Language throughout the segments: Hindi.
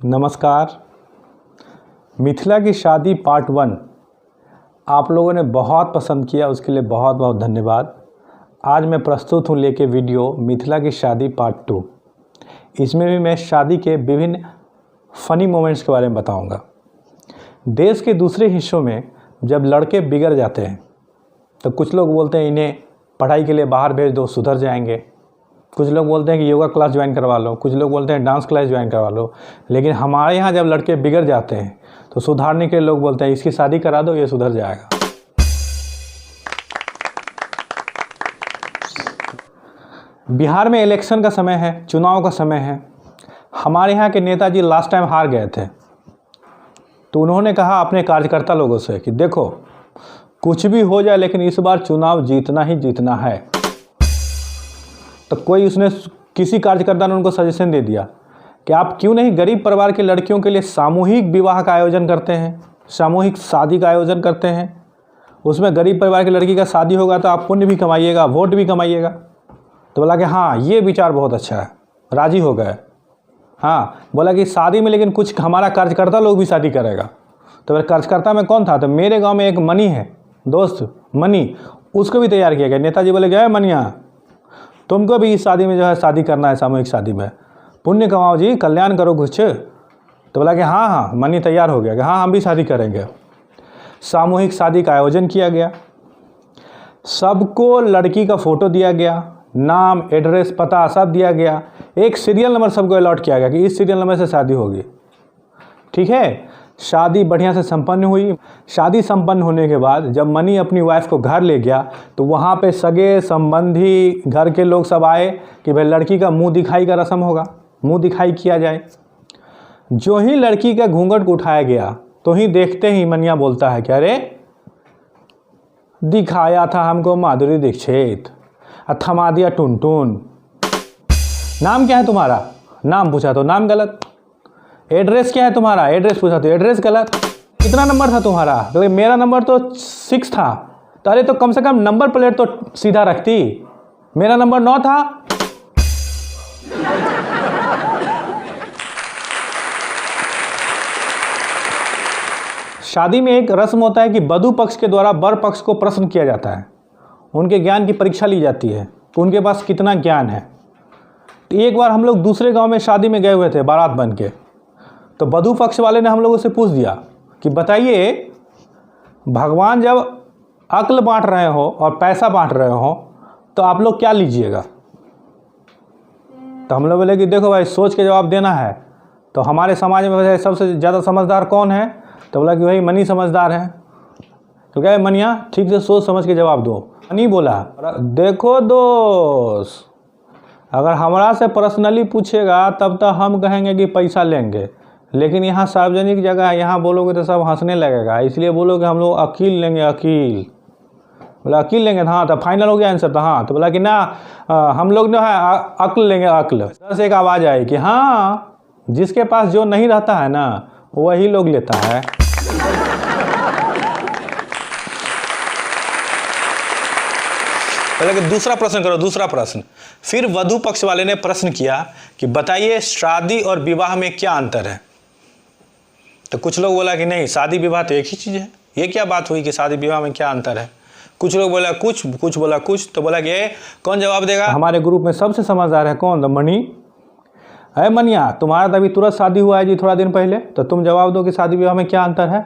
नमस्कार। मिथिला की शादी पार्ट 1 आप लोगों ने बहुत पसंद किया, उसके लिए बहुत बहुत धन्यवाद। आज मैं प्रस्तुत हूँ लेके वीडियो मिथिला की शादी पार्ट 2। इसमें भी मैं शादी के विभिन्न फ़नी मोमेंट्स के बारे में बताऊँगा। देश के दूसरे हिस्सों में जब लड़के बिगड़ जाते हैं तो कुछ लोग बोलते हैं इन्हें पढ़ाई के लिए बाहर भेज दो, सुधर जाएंगे। कुछ लोग बोलते हैं कि योगा क्लास ज्वाइन करवा लो, कुछ लोग बोलते हैं डांस क्लास ज्वाइन करवा लो। लेकिन हमारे यहाँ जब लड़के बिगड़ जाते हैं तो सुधारने के लिए लोग बोलते हैं इसकी शादी करा दो, ये सुधर जाएगा। बिहार में इलेक्शन का समय है, चुनाव का समय है। हमारे यहाँ के नेताजी लास्ट टाइम हार गए थे, तो उन्होंने कहा अपने कार्यकर्ता लोगों से कि देखो कुछ भी हो जाए लेकिन इस बार चुनाव जीतना ही जीतना है। तो किसी कार्यकर्ता ने उनको सजेशन दे दिया कि आप क्यों नहीं गरीब परिवार के लड़कियों के लिए सामूहिक विवाह का आयोजन करते हैं, सामूहिक शादी का आयोजन करते हैं। उसमें गरीब परिवार की लड़की का शादी होगा तो आप पुण्य भी कमाइएगा, वोट भी कमाइएगा। तो बोला कि हाँ ये विचार बहुत अच्छा है, राजी हो गए। हाँ, बोला कि शादी में लेकिन कुछ हमारा कार्यकर्ता लोग भी शादी करेगा। तो फिर कार्यकर्ता में कौन था? तो मेरे गाँव में एक मनी है, दोस्त मनी, उसको भी तैयार किया गया। नेताजी बोले गए मनिया तुमको भी इस शादी में जो है शादी करना है, सामूहिक शादी में पुण्य कमाओ जी, कल्याण करो कुछ। तो बोला कि हाँ मनी तैयार हो गया कि हाँ हम भी शादी करेंगे। सामूहिक शादी का आयोजन किया गया। सबको लड़की का फ़ोटो दिया गया, नाम, एड्रेस, पता सब दिया गया। एक सीरियल नंबर सबको अलॉट किया गया कि इस सीरियल नंबर से शादी होगी। ठीक है, शादी बढ़िया से संपन्न हुई। शादी संपन्न होने के बाद जब मनी अपनी वाइफ को घर ले गया तो वहाँ पे सगे संबंधी घर के लोग सब आए कि भाई लड़की का मुंह दिखाई का रस्म होगा, मुंह दिखाई किया जाए। जो ही लड़की का घूंघट को उठाया गया तो ही देखते ही मनिया बोलता है कि अरे दिखाया था हमको माधुरी दीक्षित, थमा दिया टुनटुन। नाम क्या है तुम्हारा? नाम पूछा तो नाम गलत। एड्रेस क्या है तुम्हारा? एड्रेस पूछा तो एड्रेस गलत। कितना नंबर था तुम्हारा? तो मेरा नंबर तो 6 था। तो अरे तो कम से कम नंबर प्लेट तो सीधा रखती, मेरा नंबर 9 था। शादी में एक रस्म होता है कि वधू पक्ष के द्वारा वर पक्ष को प्रश्न किया जाता है, उनके ज्ञान की परीक्षा ली जाती है तो उनके पास कितना ज्ञान है। तो एक बार हम लोग दूसरे गांव में शादी में गए हुए थे बारात बन के, तो वधू पक्ष वाले ने हम लोगों से पूछ दिया कि बताइए भगवान जब अक्ल बांट रहे हो और पैसा बांट रहे हो तो आप लोग क्या लीजिएगा? तो हम लोग बोले कि देखो भाई सोच के जवाब देना है। तो हमारे समाज में सबसे ज़्यादा समझदार कौन है? तो बोला कि भाई मनी समझदार है। तो क्या मनिया ठीक से सोच समझ के जवाब दो। मनी बोला देखो दोस्त, अगर हमारा से पर्सनली पूछेगा तब तो हम कहेंगे कि पैसा लेंगे, लेकिन यहाँ सार्वजनिक जगह है, यहाँ बोलोगे तो सब हंसने लगेगा, इसलिए बोलोगे हम लोग अकील लेंगे। अकील बोला अकील लेंगे? हाँ तो फाइनल हो गया आंसर? तो हाँ। तो बोला कि ना हम लोग जो है अक्ल लेंगे, अक्ल। दस एक आवाज़ आई कि हाँ जिसके पास जो नहीं रहता है ना वही लोग लेता है। पहले दूसरा प्रश्न करो, दूसरा प्रश्न। फिर वधू पक्ष वाले ने प्रश्न किया कि बताइए शादी और विवाह में क्या अंतर है? तो कुछ लोग बोला कि नहीं शादी विवाह तो एक ही चीज़ है, ये क्या बात हुई कि शादी विवाह में क्या अंतर है? कुछ लोग बोला कुछ बोला कुछ। तो बोला कि कौन जवाब देगा? हमारे ग्रुप में सबसे समझदार है कौन? तो मनी है। मनिया तुम्हारा तो अभी तुरंत शादी हुआ है जी, थोड़ा दिन पहले, तो तुम जवाब दो कि शादी विवाह में क्या अंतर है।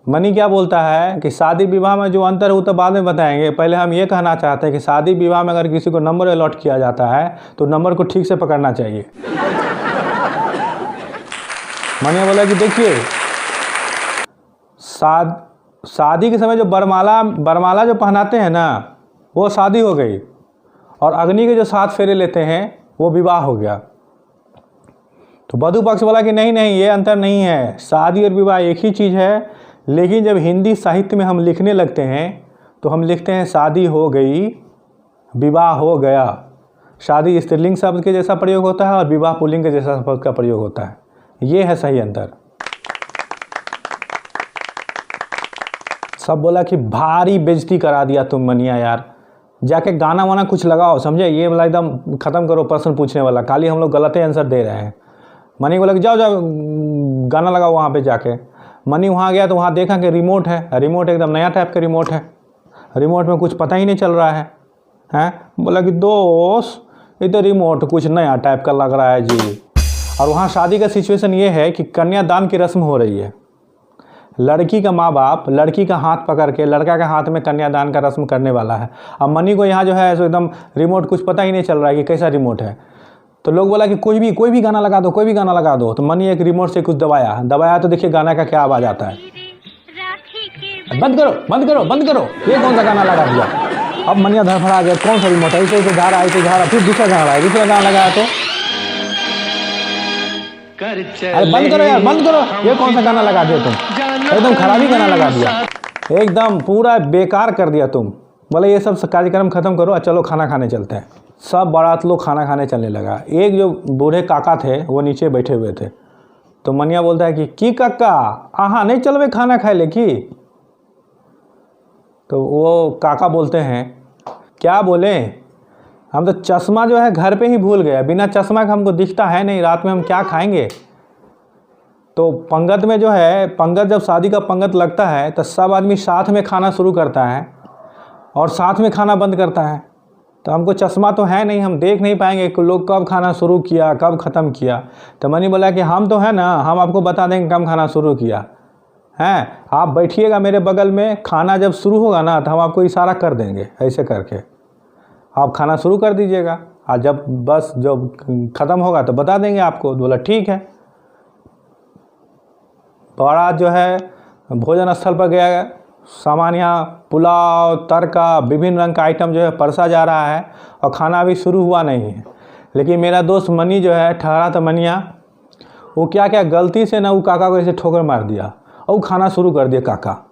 मनी क्या बोलता है कि शादी विवाह में जो अंतर है वो तो बाद में बताएंगे, पहले हम ये कहना चाहते हैं कि शादी विवाह में अगर किसी को नंबर अलॉट किया जाता है तो नंबर को ठीक से पकड़ना चाहिए। मनी बोला कि देखिए शादी के समय जो बरमाला जो पहनाते हैं ना वो शादी हो गई, और अग्नि के जो 7 फेरे लेते हैं वो विवाह हो गया। तो वधू पक्ष बोला कि नहीं ये अंतर नहीं है, शादी और विवाह एक ही चीज़ है। लेकिन जब हिंदी साहित्य में हम लिखने लगते हैं तो हम लिखते हैं शादी हो गई, विवाह हो गया। शादी स्त्रीलिंग शब्द के जैसा प्रयोग होता है और विवाह पुल्लिंग के जैसा शब्द का प्रयोग होता है। ये है सही अंतर। सब बोला कि भारी बेइज्जती करा दिया तुम मनिया यार, जाके गाना वाना कुछ लगाओ, समझे? ये वाला एकदम ख़त्म करो प्रश्न पूछने वाला, खाली हम लोग गलत आंसर दे रहे हैं। मनी बोला कि जाओ जाओ गाना लगाओ वहाँ पे जाके। मनी वहाँ गया तो वहाँ देखा कि रिमोट है, रिमोट एकदम नया टाइप का रिमोट है, रिमोट में कुछ पता ही नहीं चल रहा है। हैं, बोला कि दोस्त ये तो रिमोट कुछ नया टाइप का लग रहा है जी। और वहाँ शादी का सिचुएशन ये है कि कन्यादान की रस्म हो रही है। लड़की का माँ बाप लड़की का हाथ पकड़ के लड़का के हाथ में कन्यादान का रस्म करने वाला है। अब मनी को यहाँ जो है ऐसे एकदम रिमोट कुछ पता ही नहीं चल रहा है कि कैसा रिमोट है। तो लोग बोला कि कोई भी गाना लगा दो, कोई भी गाना लगा दो। तो मनी एक रिमोट से कुछ दबाया तो देखिए गाना का क्या आवाज़ आता है। बंद करो बंद करो बंद करो, ये कौन सा गाना लगा दिया। अब मनिया धड़फड़ा गया, कौन सा रिमोट है, ऐसे जा रहा फिर दूसरा गाना लगाया, दूसरा गाना लगाया तो अरे बंद करो यार बंद करो, ये कौन सा गाना लगा दिया तुम, एकदम खराबी गाना लगा दिया, एकदम पूरा बेकार कर दिया तुम। बोले ये सब कार्यक्रम खत्म करो और चलो खाना खाने चलते हैं। सब बारात लोग खाना खाने चलने लगा। एक जो बूढ़े काका थे वो नीचे बैठे हुए थे। तो मनिया बोलता है कि काका आहा नहीं चलवे खाना खाए ले की। तो वो काका बोलते हैं क्या बोले, हम तो चश्मा जो है घर पे ही भूल गए, बिना चश्मा के हमको दिखता है नहीं, रात में हम क्या खाएंगे। तो पंगत में जो है, पंगत जब शादी का पंगत लगता है तो सब आदमी साथ में खाना शुरू करता है और साथ में खाना बंद करता है। तो हमको चश्मा तो है नहीं, हम देख नहीं पाएंगे कि लोग कब खाना शुरू किया कब ख़त्म किया। तो मनी बोला कि हम तो है ना, हम आपको बता देंगे कब खाना शुरू किया हैं, आप बैठिएगा मेरे बगल में, खाना जब शुरू होगा ना तो हम आपको इशारा कर देंगे, ऐसे करके आप खाना शुरू कर दीजिएगा और जब बस जब ख़त्म होगा तो बता देंगे आपको। बोला ठीक है। बारात जो है भोजन स्थल पर गया, सामान यहाँ पुलाव तड़का विभिन्न रंग का आइटम जो है परसा जा रहा है और खाना अभी शुरू हुआ नहीं है। लेकिन मेरा दोस्त मनी जो है ठहरा था मनिया, वो क्या क्या गलती से ना वो काका को ऐसे ठोकर मार दिया और वो खाना शुरू कर दिया काका।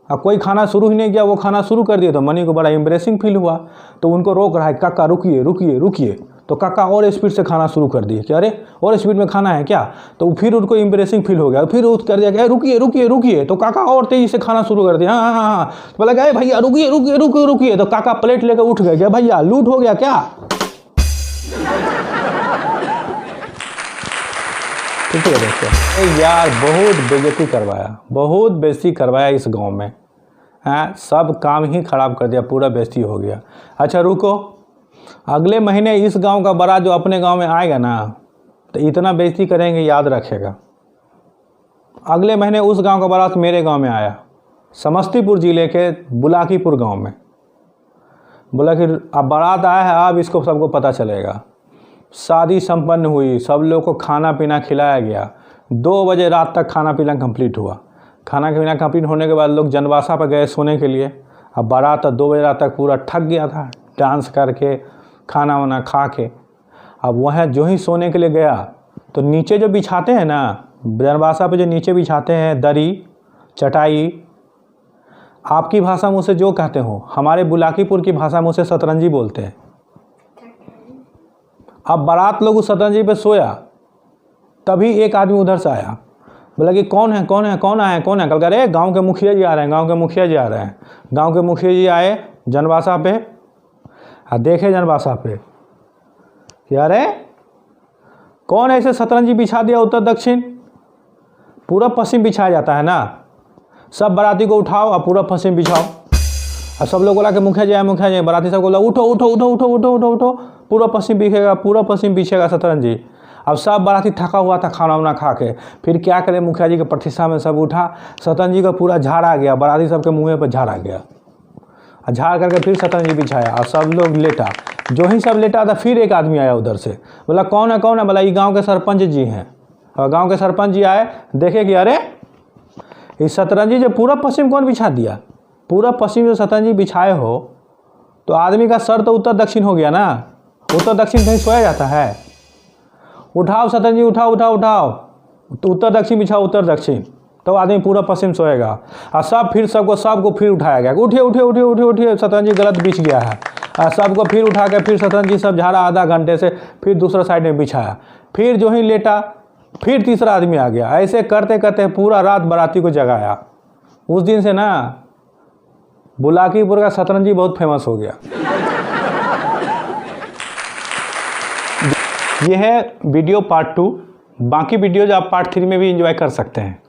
अब कोई खाना शुरू ही नहीं किया, वो खाना शुरू कर दिया। तो मनी को बड़ा एम्ब्रेसिंग फील हुआ, तो उनको रोक रहा है, काका रुकिए रुकिए रुकिए। तो काका और स्पीड से खाना शुरू कर दिए कि अरे और स्पीड में खाना है क्या। तो फिर उनको एम्ब्रेसिंग फील हो गया, फिर वो कर दिया कि रुकिए रुकिए रुकिए। तो काका और तेजी से खाना शुरू कर दिया, हाँ हाँ हाँ। तो बोला गए भैया रुकिए रुकिए रुकिए रुकिए। तो काका प्लेट लेकर उठ गए, भैया लूट हो गया क्या। ठीक है दोस्तों, यार बहुत बेइज्जती करवाया, बहुत बेइज्जती करवाया इस गांव में। हाँ सब काम ही खराब कर दिया, पूरा बेइज्जती हो गया। अच्छा रुको, अगले महीने इस गांव का बारात जो अपने गांव में आएगा ना तो इतना बेइज्जती करेंगे याद रखेगा। अगले महीने उस गांव का बारात मेरे गांव में आया, समस्तीपुर ज़िले के बुलाकीपुर गांव में। बोला कि अब बारात आया है, अब इसको सबको पता चलेगा। शादी संपन्न हुई, सब लोग को खाना पीना खिलाया गया। 2 बजे रात तक खाना पीना कंप्लीट हुआ। खाना पीना कंप्लीट होने के बाद लोग जनवासा पर गए सोने के लिए। अब बारात 2 बजे रात तक पूरा थक गया था, डांस करके खाना वाना खा के। अब वह जो ही सोने के लिए गया तो नीचे जो बिछाते हैं ना, जनवासा पे जो नीचे बिछाते हैं दरी चटाई, आपकी भाषा में उसे जो कहते हो, हमारे बुलाकीपुर की भाषा में उसे सतरंजी बोलते हैं। अब बारात लोग उस सतरंजी पे सोया, तभी एक आदमी उधर से आया। बोला कि कौन है कौन है कौन आया कौन है। कल कह रहे गाँव के मुखिया जी आ रहे हैं, गाँव के मुखिया जी आ रहे हैं। गाँव के मुखिया जी आए जनवासा पे, देखे जनवासा पे कि अरे कौन ऐसे सतरंजी बिछा दिया उत्तर दक्षिण, पूरब पश्चिम बिछाया जाता है ना। सब बाराती को उठाओ और पूरब पश्चिम बिछाओ। और सब लोग बोला कि मुखिया जी आए मुखिया जी। बाराती सब बोला उठो उठो उठो उठो उठो उठो उठो, पूरब पश्चिम बिखेगा, पूरब पश्चिम बिछेगा सतरंजी। अब सब बाराती थका हुआ था खाना वाना खा के, फिर क्या करें, मुखिया जी के प्रतिष्ठा में सब उठा, सतरंजी का पूरा झाड़ आ गया, बाराती सबके मुँह पर झाड़ आ गया। झाड़ करके फिर सतरंजी बिछाया और सब लोग लेटा। जो ही सब लेटा था फिर एक आदमी आया उधर से, बोला कौन है कौन है। बोला ये गांव के सरपंच जी हैं। और गांव के सरपंच जी आए, देखे कि अरे इस सतरंजी जो पूरब पश्चिम कौन बिछा दिया। पूरब पश्चिम जो सतरंजी बिछाए हो तो आदमी का सर तो उत्तर दक्षिण हो गया ना, उत्तर दक्षिण कहीं सोया जाता है। उठाओ सतरंजी उठाओ उठाओ उठाओ, तो उत्तर दक्षिण बिछाओ उत्तर दक्षिण, तो आदमी पूरा पश्चिम सोएगा। और सब फिर सबको फिर उठाया गया, उठिए उठिए उठिए उठिए उठिए, सतरंजी गलत बिछ गया है। और सबको फिर उठा के फिर सतरंजी सब झाड़ा आधा घंटे से, फिर दूसरा साइड में बिछाया। फिर जो ही लेटा फिर तीसरा आदमी आ गया। ऐसे करते करते पूरा रात बाराती को जगाया। उस दिन से ना बुलाकीपुर का सतरंजी बहुत फेमस हो गया। यह है वीडियो पार्ट 2। बाकी वीडियोज आप पार्ट 3 में भी एंजॉय कर सकते हैं।